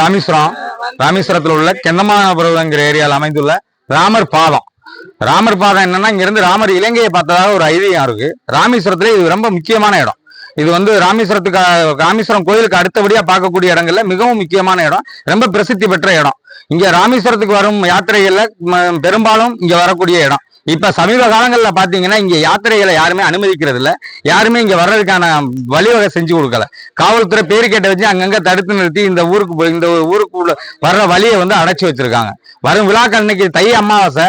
ராமேஸ்வரம். ராமேஸ்வரத்தில் உள்ள கெந்தமாபுரங்கிற ஏரியாவில் அமைந்துள்ள ராமர் பாதம். ராமர் பாதம் என்னன்னா, இங்க இருந்து ராமர் இலங்கையை பார்த்ததாக ஒரு ஐதீகம் இருக்கு. ராமேஸ்வரத்துல இது ரொம்ப முக்கியமான இடம். இது வந்து ராமேஸ்வரம் கோயிலுக்கு அடுத்தபடியா பார்க்கக்கூடிய இடங்கள்ல மிகவும் முக்கியமான இடம், ரொம்ப பிரசித்தி பெற்ற இடம். இங்க ராமேஸ்வரத்துக்கு வரும் யாத்திரைகள்ல பெரும்பாலும் இங்க வரக்கூடிய இடம். இப்ப சமீப காலங்கள்ல பாத்தீங்கன்னா இங்க யாத்திரைகளை யாருமே அனுமதிக்கிறது இல்ல, யாருமே இங்க வர்றதுக்கான வழிவகை செஞ்சு கொடுக்கல. காவல்துறை பேரிக்கேட்டை வச்சு அங்கங்க தடுத்து நிறுத்தி இந்த ஊருக்கு வர்ற வழியை வந்து அடைச்சி வச்சிருக்காங்க. வரும் விழாக்கள் இன்னைக்கு தை அமாவாசை,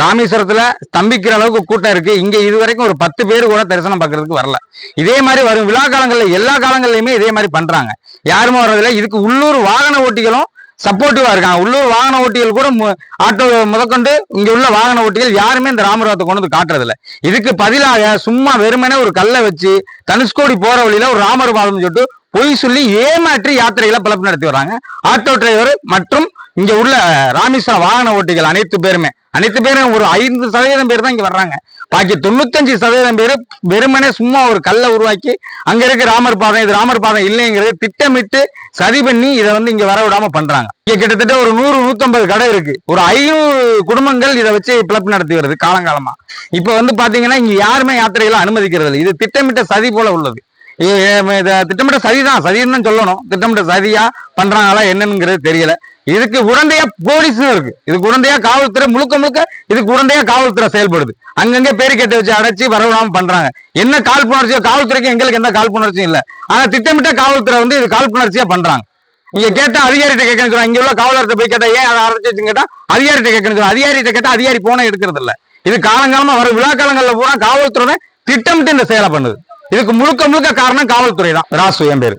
ராமேஸ்வரத்துல ஸ்தம்பிக்கிற அளவுக்கு கூட்டம் இருக்கு. இங்க இதுவரைக்கும் ஒரு 10 பேர் கூட தரிசனம் பார்க்கறதுக்கு வரல. இதே மாதிரி வரும் விழா காலங்கள்ல எல்லா காலங்கள்லயுமே இதே மாதிரி பண்றாங்க, யாருமே வர்றதில்லை. இதுக்கு உள்ளூர் வாகன ஓட்டிகளும் சப்போர்ட்டிவா இருக்காங்க. உள்ளூர் வாகன ஓட்டிகள் கூட ஆட்டோ முதற்கொண்டு இங்க உள்ள வாகன ஓட்டிகள் யாருமே இந்த ராமரத்தை கொண்டு வந்து காட்டுறது இல்லை. இதுக்கு பதிலாக சும்மா வெறுமனே ஒரு கல்லை வச்சு தனுஷ்கோடி போற வழியில ஒரு ராமர் பாதம் சொல்லிட்டு பொய் சொல்லி ஏமாற்றி யாத்திரைகளை பிளப்பு நடத்தி வர்றாங்க. ஆட்டோ டிரைவர் மற்றும் இங்க உள்ள ராமேஸ்வரம் வாகன ஓட்டிகள் அனைத்து பேரும் ஒரு 5% பேர் தான் இங்க வர்றாங்க. பாக்கி 95% பேர் வெறுமனே சும்மா ஒரு கல்லை உருவாக்கி அங்க இருக்க ராமர் பாதம், இது ராமர் பாதம் இல்லைங்கிறது திட்டமிட்டு சரி பண்ணி இதை வந்து இங்க வர விடாம பண்றாங்க. இங்க கிட்டத்தட்ட ஒரு 100-150 கடை இருக்கு. ஒரு 500 குடும்பங்கள் இதை வச்சு பிளப்பு நடத்தி வருது காலங்காலமா. இப்ப வந்து பாத்தீங்கன்னா இங்க யாருமே யாத்திரைகளை அனுமதிக்கிறது இல்லை. இது திட்டமிட்ட சதி போல உள்ளது. திட்டமிட்ட சதிதான் சொல்லணும். திட்டமிட்ட சதியா பண்றாங்களா என்னங்கிறது தெரியல. இதுக்கு உடந்தையா போலீஸும் இருக்கு, இதுக்கு உடந்தையா காவல்துறை, முழுக்க இதுக்கு உடந்தையா காவல்துறை செயல்படுது. அங்கங்க பேரிக்கேட்டை வச்சு அடைச்சி வரவிடாம பண்றாங்க. என்ன காழ்ப்புணர்ச்சியோ காவல்துறைக்கு எங்களுக்கு எந்த காழ்ப்புணர்ச்சியும் இல்லை. ஆனா திட்டமிட்ட காவல்துறை வந்து இது காழ்ப்புணர்ச்சியா பண்றாங்க. இங்க கேட்டா அதிகாரிகிட்ட கேட்கணும், இங்க உள்ள காவலர்கிட்ட போய் கேட்டா ஏன் அதை அடைச்சி வச்சுன்னு கேட்டா அதிகாரிகிட்ட கேட்கணும். அதிகாரிகிட்ட கேட்டா அதிகாரி போன எடுக்கிறது இல்ல. இது காலங்காலமா வரும் விழா காலங்கள்ல பூரா காவல்துறை திட்டமிட்டு இந்த செயலை பண்ணுது. இதுக்கு முழுக்க காரணம் காவல்துறை தான். ராசு என் பேரு.